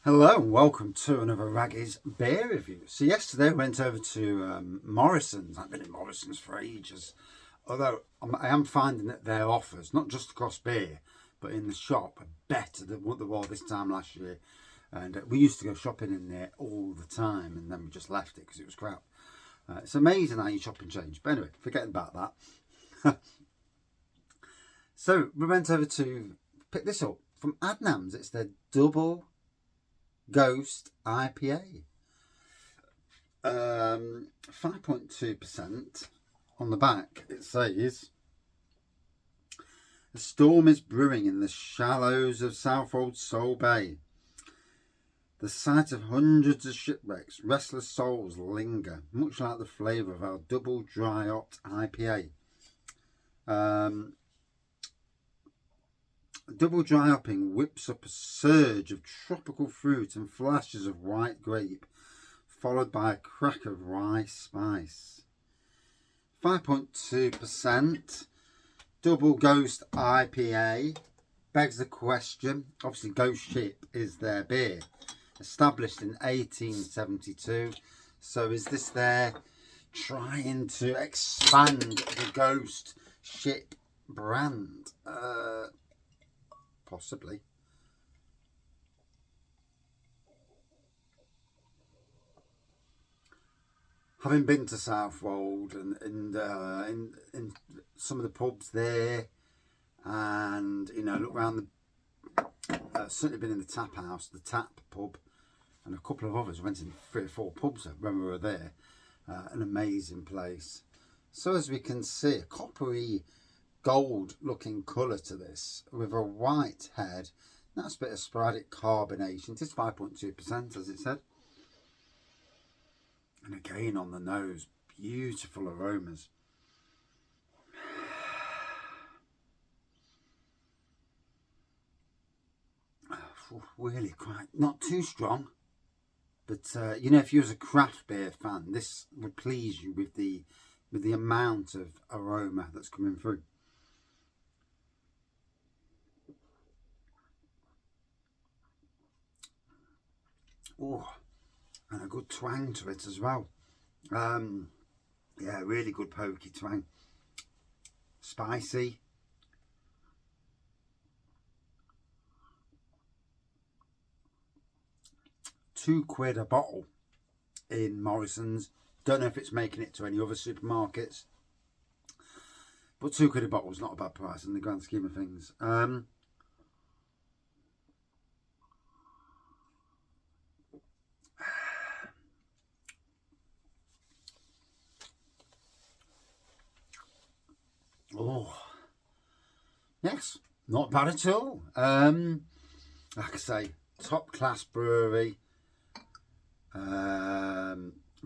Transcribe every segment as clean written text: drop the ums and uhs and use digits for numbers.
Hello and welcome to another Raggy's beer review. So yesterday I went over to Morrisons. I've been in Morrisons for ages. Although I am finding that their offers, not just across beer, but in the shop, are better than what they were this time last year. And we used to go shopping in there all the time, and then we just left it because it was crap. It's amazing how you shop and change. But anyway, forgetting about that. So we went over to pick this up from Adnams. It's their double Ghost IPA, 5.2%. On the back it says, "The storm is brewing in the shallows of Southwold Sole Bay. The site of hundreds of shipwrecks, restless souls linger, much like the flavour of our double dry hopped IPA. Double dry hopping whips up a surge of tropical fruit and flashes of white grape, followed by a crack of rye spice. 5.2%, double Ghost IPA. Begs the question, obviously Ghost Ship is their beer, established in 1872. So is this their trying to expand the Ghost Ship brand? Possibly. Having been to Southwold and in some of the pubs there, and look around the certainly been in the tap house, the tap pub, and a couple of others. Went in 3 or 4 pubs when we were there. An amazing place. So as we can see, a coppery gold looking colour to this with a white head. That's a bit of sporadic carbonation. It is 5.2%, as it said. And again on the nose, beautiful aromas. Really quite, not too strong. But if you was a craft beer fan, this would please you with the amount of aroma that's coming through. Oh, and a good twang to it as well. Yeah, really good pokey twang. Spicy. £2 a bottle in Morrisons. Don't know if it's making it to any other supermarkets, but £2 a bottle is not a bad price in the grand scheme of things. Oh, yes, not bad at all. Like I say, top class brewery.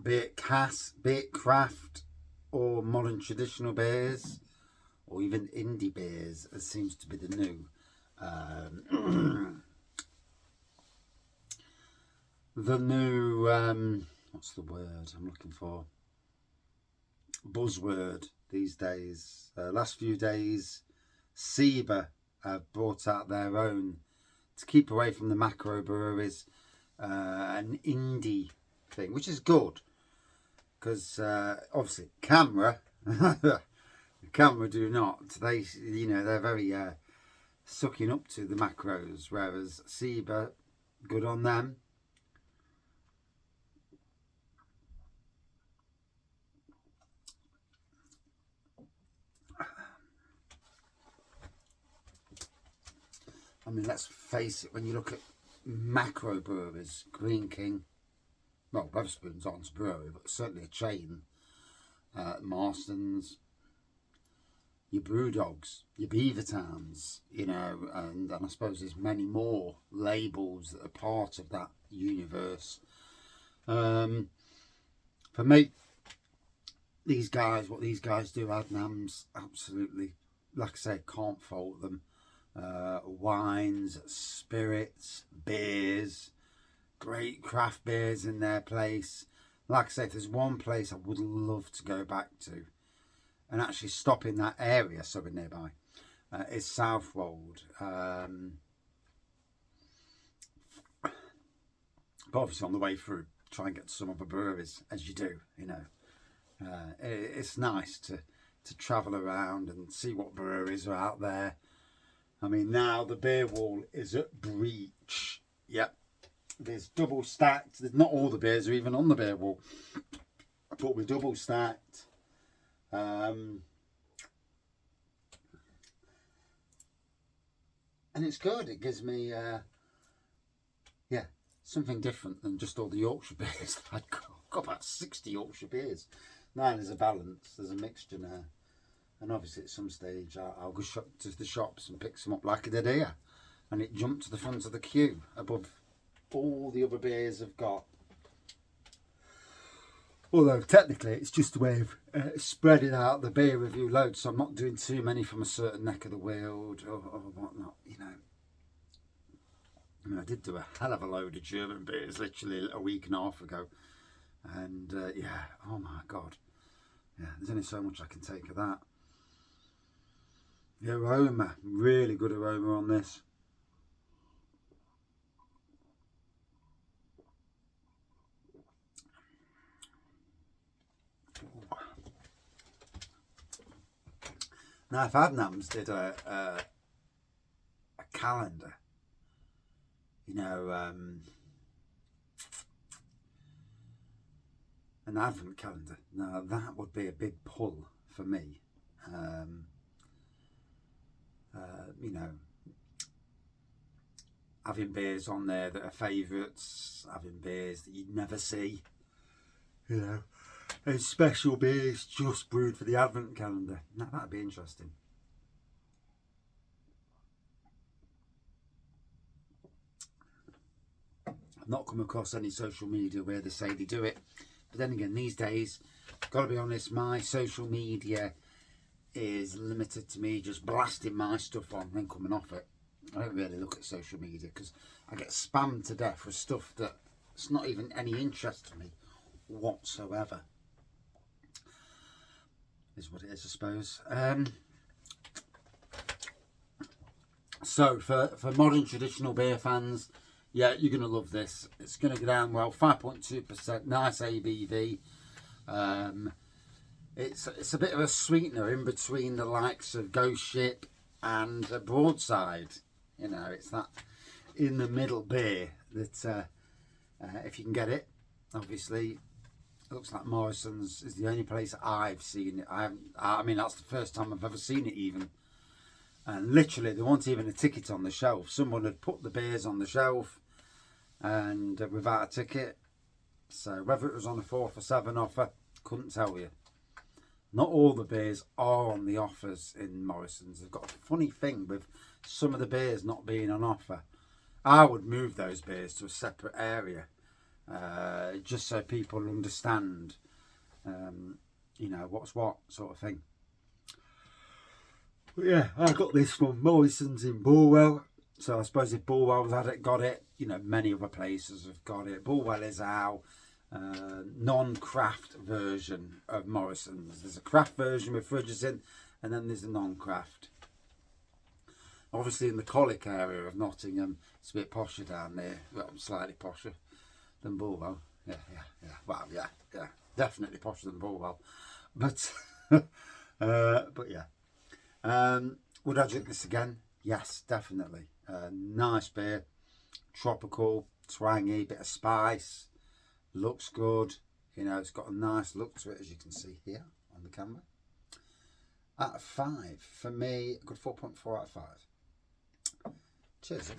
Be it craft, or modern traditional beers, or even indie beers, as seems to be the new. The new, what's the word I'm looking for? Buzzword these days. Last few days, Seba have brought out their own, to keep away from the macro breweries, an indie thing, which is good, because obviously Camera do not. They're very sucking up to the macros, whereas Seba, good on them. I mean, let's face it, when you look at macro breweries, Green King, well, Wetherspoon's aren't a brewery, but certainly a chain, Marston's, your Brewdogs, your Beavertowns, and I suppose there's many more labels that are part of that universe. For me, what these guys do, Adnams, absolutely, like I say, can't fault them. Wines, spirits, beers, great craft beers in their place. Like I say, if there's one place I would love to go back to and actually stop in that area, somewhere nearby, is Southwold. But obviously on the way through, try and get to some other breweries, as you do, you know. It's nice to travel around and see what breweries are out there. I mean, now the beer wall is at breach. Yep, there's double stacked. There's not all the beers are even on the beer wall, but we're double stacked. And it's good. It gives me, yeah, something different than just all the Yorkshire beers. I've got about 60 Yorkshire beers. Now there's a balance. There's a mixture now. And obviously at some stage I'll go to the shops and pick some up like I did here. And it jumped to the front of the queue above all the other beers I've got. Although technically it's just a way of spreading out the beer review load, so I'm not doing too many from a certain neck of the world or whatnot, you know. I mean, I did do a hell of a load of German beers literally a week and a half ago. And yeah, oh my God. Yeah, there's only so much I can take of that. The aroma, really good aroma on this. Now, if Adnams did a calendar, you know, an advent calendar, now that would be a big pull for me. You know, having beers on there that are favourites, having beers that you'd never see, you know, and special beers just brewed for the advent calendar. Now that'd be interesting. I've not come across any social media where they say they do it, but then again, these days, got to be honest, my social media is limited to me just blasting my stuff on and then coming off it. I don't really look at social media because I get spammed to death with stuff that's not even any interest to me whatsoever. Is what it is, I suppose. So for modern traditional beer fans, yeah, you're going to love this. It's going to go down well. 5.2%, nice ABV. It's a bit of a sweetener in between the likes of Ghost Ship and Broadside. You know, it's that in the middle beer that if you can get it, obviously, it looks like Morrisons is the only place I've seen it. I mean, that's the first time I've ever seen it even. And literally, there wasn't even a ticket on the shelf. Someone had put the beers on the shelf and without a ticket. So whether it was on a 4 for 7 offer, couldn't tell you. Not all the beers are on the offers in Morrisons. They've got a funny thing with some of the beers not being on offer. I would move those beers to a separate area, just so people understand, you know, what's what sort of thing. But yeah, I got this from Morrisons in Bulwell. So I suppose if Bulwell's had it, got it, you know, many other places have got it. Bulwell is our non-craft version of Morrisons. There's a craft version with fridges in, and then there's a non-craft. Obviously in the Colic area of Nottingham, it's a bit posher down there, well, slightly posher than Bulwell. Yeah. Well, yeah, definitely posher than Bulwell. But but yeah. Would I drink this again? Yes, definitely. Nice beer, tropical, twangy, bit of spice. Looks good, you know, it's got a nice look to it, as you can see here on the camera. Out of 5, for me, a good 4.4 out of 5. Cheers.